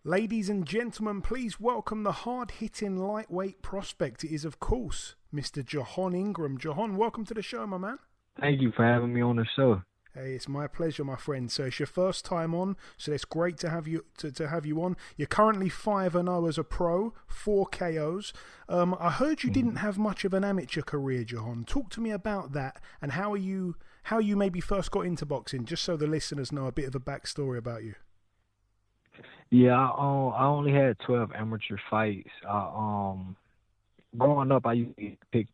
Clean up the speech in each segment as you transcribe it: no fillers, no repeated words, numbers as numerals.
Ladies and gentlemen, please welcome the hard-hitting lightweight prospect. It is, of course, Mr. Gervonta Ingram. Gervonta, welcome to the show, my man. Thank you for having me on the show. Hey, it's my pleasure, my friend. So it's your first time on, so it's great to have you to have you on. You're currently 5-0 as a pro, 4 KOs. I heard you didn't have much of an amateur career, Gervonta. Talk to me about that and how you maybe first got into boxing, just so the listeners know a bit of a backstory about you. Yeah, I only had 12 amateur fights. Growing up, I used to pick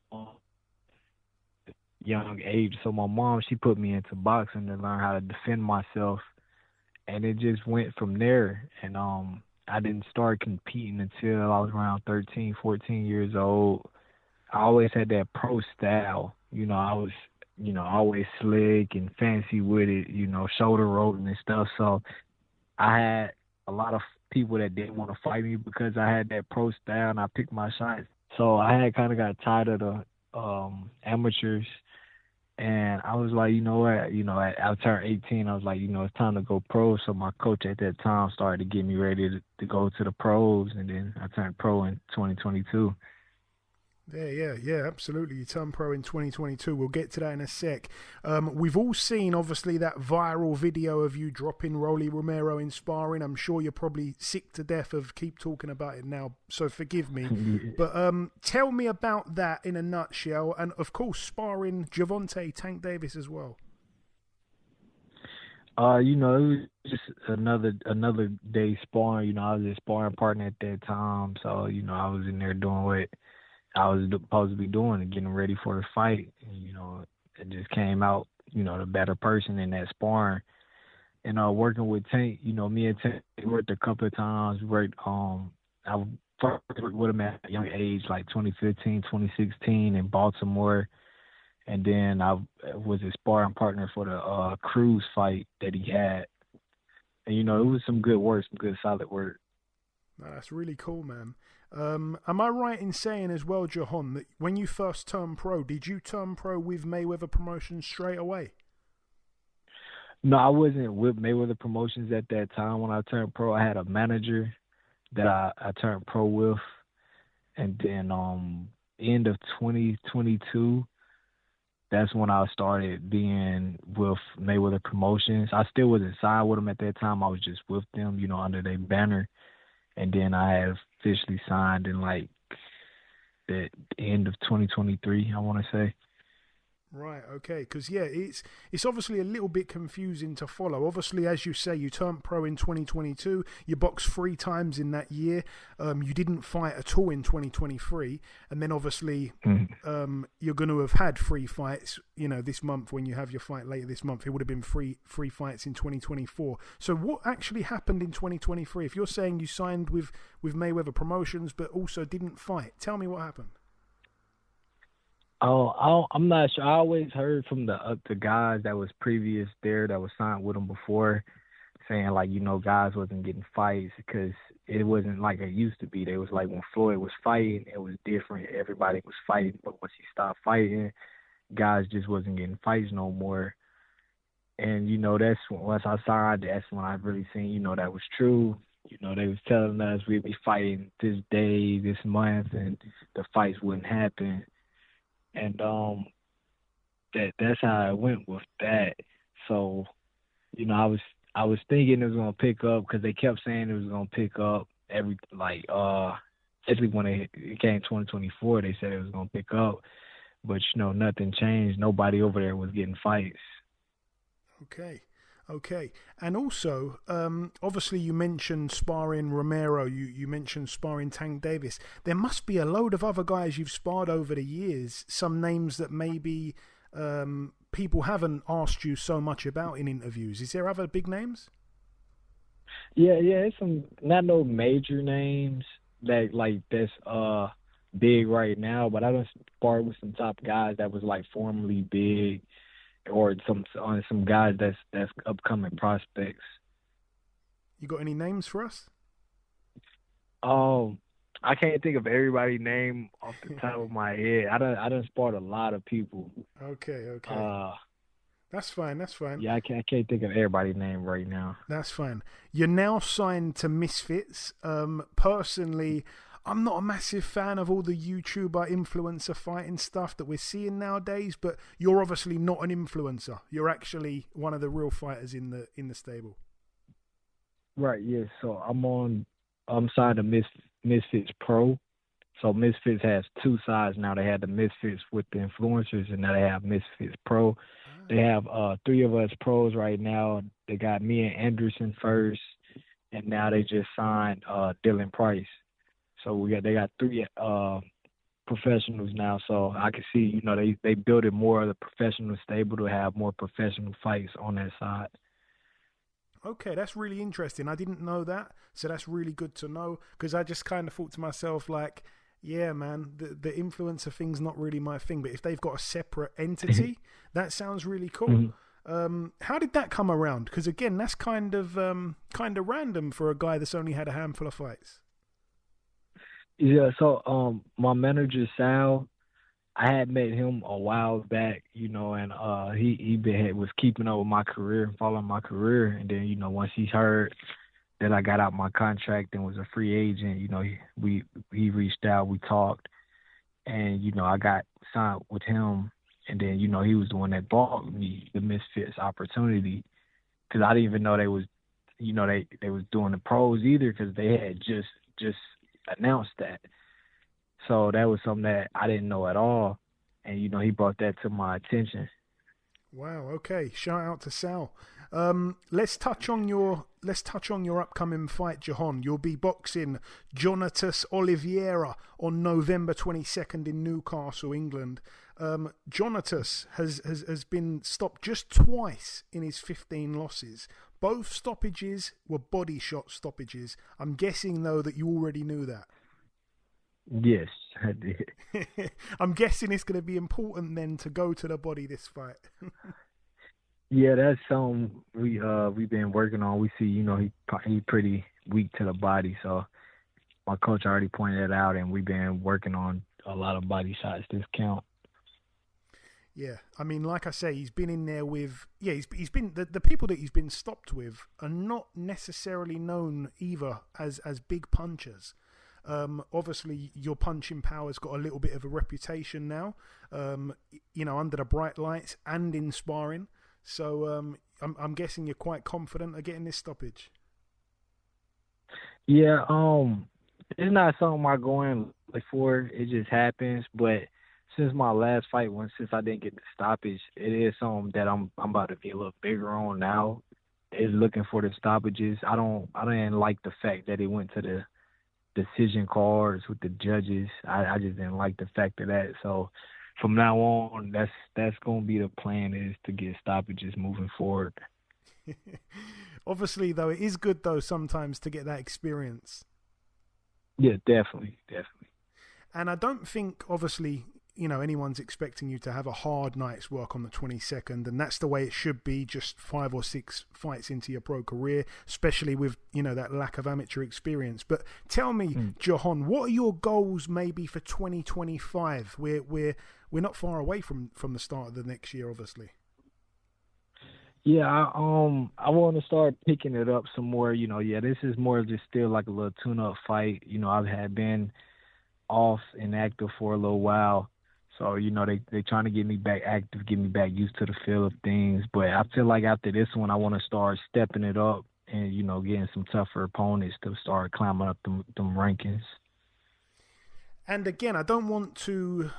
young age. So my mom, she put me into boxing to learn how to defend myself, and it just went from there. And I didn't start competing until I was around 13, 14 years old. I always had that pro style. I was, always slick and fancy with it, shoulder rolling and stuff. So I had a lot of people that didn't want to fight me because I had that pro style and I picked my shots. So I had kind of got tired of the amateurs, and I was like, you know what, I turned 18. I was like, it's time to go pro. So my coach at that time started to get me ready to go to the pros, and then I turned pro in 2022. Yeah, absolutely. You turned pro in 2022. We'll get to that in a sec. We've all seen, obviously, that viral video of you dropping Rolly Romero in sparring. I'm sure you're probably sick to death of keep talking about it now, so forgive me. But tell me about that in a nutshell, and of course, sparring Gervonta Tank Davis as well. It was just another day sparring. I was a sparring partner at that time, so I was in there doing what I was supposed to be doing and getting ready for the fight. And, it just came out, the better person in that sparring. And working with Tank, me and Tank worked a couple of times. I first worked with him at a young age, like 2015, 2016 in Baltimore. And then I was his sparring partner for the Cruz fight that he had. And, it was some good work, some good solid work. No, that's really cool, man. Am I right in saying as well, Gervonta, that when you first turned pro, did you turn pro with Mayweather Promotions straight away? No, I wasn't with Mayweather Promotions at that time. When I turned pro, I had a manager that I turned pro with. And then end of 2022, that's when I started being with Mayweather Promotions. I still wasn't signed with them at that time. I was just with them, under their banner. And then I had officially signed in like the end of 2023, I want to say. Right, okay, because it's obviously a little bit confusing to follow. Obviously, as you say, you turned pro in 2022, you boxed 3 times in that year, you didn't fight at all in 2023, and then obviously you're going to have had 3 fights, this month when you have your fight later this month. It would have been three fights in 2024. So what actually happened in 2023? If you're saying you signed with Mayweather Promotions but also didn't fight, tell me what happened. Oh, I'm not sure. I always heard from the guys that was previous there that was signed with them before, saying like, guys wasn't getting fights because it wasn't like it used to be. They was like when Floyd was fighting, it was different. Everybody was fighting, but once he stopped fighting, guys just wasn't getting fights no more. And that's once I signed, that's when I really seen that was true. They was telling us we'd be fighting this day, this month, and the fights wouldn't happen. And that's how I went with that. So, I was thinking it was gonna pick up because they kept saying it was gonna pick up especially when it came 2024, they said it was gonna pick up, but nothing changed. Nobody over there was getting fights. Okay. And also, obviously you mentioned sparring Romero, you mentioned sparring Tank Davis. There must be a load of other guys you've sparred over the years, some names that maybe people haven't asked you so much about in interviews. Is there other big names? Yeah, it's some, not no major names that's big right now, but I done sparred with some top guys that was like formerly big, or some guys that's upcoming prospects. You got any names for us? I can't think of everybody's name off the top of my head. I done sparred a lot of people. Okay. That's fine. That's fine. Yeah, I can't think of everybody's name right now. That's fine. You're now signed to Misfits. Personally, I'm not a massive fan of all the YouTuber influencer fighting stuff that we're seeing nowadays, but you're obviously not an influencer. You're actually one of the real fighters in the stable. Right, yeah. So I'm signed to Misfits Pro. So Misfits has two sides now. They had the Misfits with the influencers, and now they have Misfits Pro. They have 3 of us pros right now. They got me and Anderson first, and now they just signed Dylan Price. So they got 3 professionals now. So I can see, they built it more of the professional stable to have more professional fights on that side. Okay, that's really interesting. I didn't know that, so that's really good to know, because I just kind of thought to myself, like, yeah, man, the influencer thing's not really my thing, but if they've got a separate entity, that sounds really cool. Mm-hmm. How did that come around? Because again, that's kind of random for a guy that's only had a handful of fights. Yeah, so my manager Sal, I had met him a while back, and he was keeping up with my career and following my career, and then once he heard that I got out my contract and was a free agent, he reached out, we talked, and I got signed with him, and then he was the one that bought me the Misfits opportunity, because I didn't even know they was they was doing the pros either, because they had just announced that. So that was something that I didn't know at all, and he brought that to my attention. Wow. Okay. Shout out to Sal. Let's touch on your upcoming fight, Jahan. You'll be boxing Jonatas Oliveira on November 22nd in Newcastle, England. Jonatas has been stopped just twice in his 15 losses. Both stoppages were body shot stoppages. I'm guessing though that you already knew that. Yes, I did. I'm guessing it's going to be important then to go to the body this fight. Yeah, that's something we've been working on. We see, he pretty weak to the body, so my coach already pointed it out, and we've been working on a lot of body shots this count. Yeah, I mean, like I say, he's been in there with he's been the people that he's been stopped with are not necessarily known either as big punchers. Obviously, your punching power's got a little bit of a reputation now, under the bright lights and in sparring. So I'm guessing you're quite confident of getting this stoppage. Yeah, it's not something I go in for. It just happens. But since my last fight, since I didn't get the stoppage, it is something that I'm about to be a little bigger on now. Is looking for the stoppages. I didn't like the fact that it went to the decision cards with the judges. I just didn't like the fact of that. So from now on, that's going to be the plan, is to get stoppages moving forward. Obviously, though, it is good, though, sometimes to get that experience. Yeah, definitely. And I don't think, obviously, anyone's expecting you to have a hard night's work on the 22nd, and that's the way it should be, just 5 or 6 fights into your pro career, especially with, that lack of amateur experience. But tell me, Jahan, what are your goals maybe for 2025? We're not far away from the start of the next year, obviously. Yeah, I want to start picking it up some more. This is more just still like a little tune-up fight. I've been off and active for a little while. So, they trying to get me back active, get me back used to the feel of things. But I feel like after this one, I want to start stepping it up and, getting some tougher opponents to start climbing up them rankings. And again, I don't want to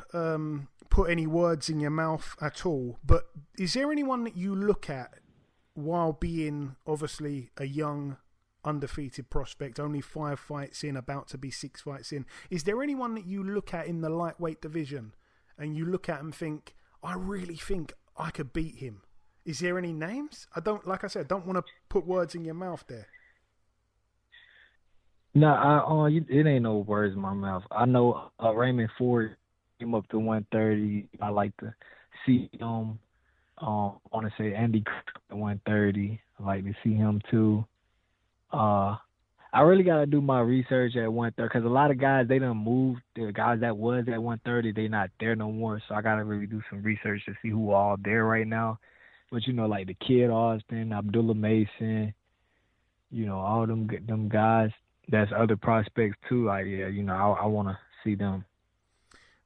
put any words in your mouth at all, but is there anyone that you look at while being obviously a young, undefeated prospect, only 5 fights in, about to be 6 fights in? Is there anyone that you look at in the lightweight division and you look at and think, I really think I could beat him? Is there any names? Like I said, I don't want to put words in your mouth there. No, it ain't no words in my mouth. I know Raymond Ford came up to 130. I like to see him. I want to say Andy at 130. I like to see him too. I really got to do my research at 130, because a lot of guys, they done moved. The guys that was at 130, they not there no more. So I got to really do some research to see who all there right now. But, like the Kid Austin, Abdullah Mason, all them guys, that's other prospects too. Like, yeah, I want to see them.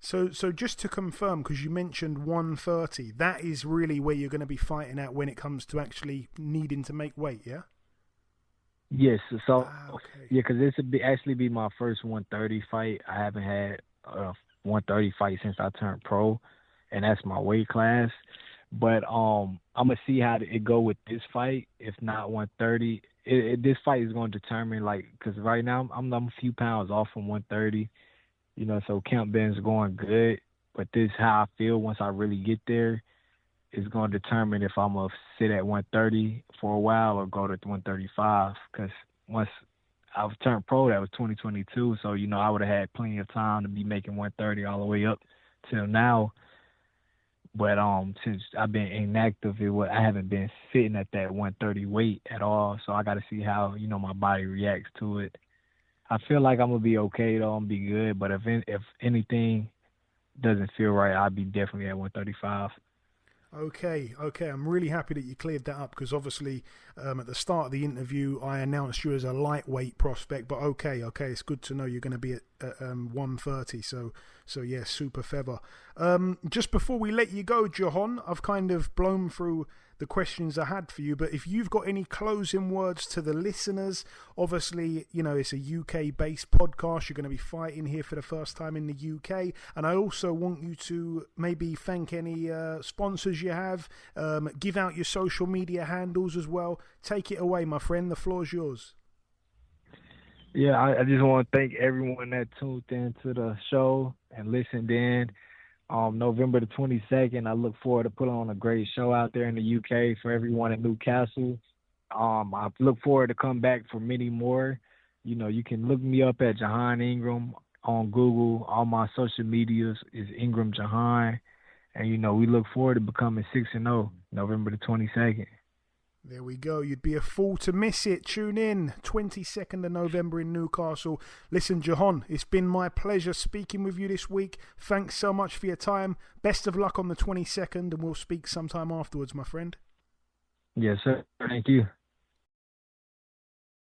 So just to confirm, because you mentioned 130, that is really where you're going to be fighting at when it comes to actually needing to make weight, yeah? Yes. So, okay. Yeah, because this would actually be my first 130 fight. I haven't had a 130 fight since I turned pro, and that's my weight class. But I'm going to see how it go with this fight. If not 130, this fight is going to determine, because right now I'm a few pounds off from 130. So Camp Ben's going good, but this is how I feel once I really get there. It's going to determine if I'm going to sit at 130 for a while or go to 135. Because once I've turned pro, that was 2022. So, I would have had plenty of time to be making 130 all the way up till now. But since I've been inactive, I haven't been sitting at that 130 weight at all. So I got to see how, my body reacts to it. I feel like I'm going to be okay, though. I'm going to be good. But if anything doesn't feel right, I'll be definitely at 135. Okay. I'm really happy that you cleared that up, because obviously at the start of the interview I announced you as a lightweight prospect, but okay, it's good to know you're going to be at 130. So yeah, super feather. Just before we let you go, Jahan, I've kind of blown through the questions I had for you, but if you've got any closing words to the listeners, obviously, it's a UK-based podcast. You're going to be fighting here for the first time in the UK, and I also want you to maybe thank any sponsors you have, give out your social media handles as well. Take it away, my friend. The floor's yours. Yeah, I just want to thank everyone that tuned in to the show and listened in. November the 22nd, I look forward to putting on a great show out there in the UK for everyone in Newcastle. I look forward to come back for many more. You can look me up at Jahan Ingram on Google. All my social medias is Ingram Jahan. And, we look forward to becoming 6-0 November the 22nd. There we go. You'd be a fool to miss it. Tune in, 22nd of November in Newcastle. Listen, Jahan, it's been my pleasure speaking with you this week. Thanks so much for your time. Best of luck on the 22nd, and we'll speak sometime afterwards, my friend. Yes, sir. Thank you.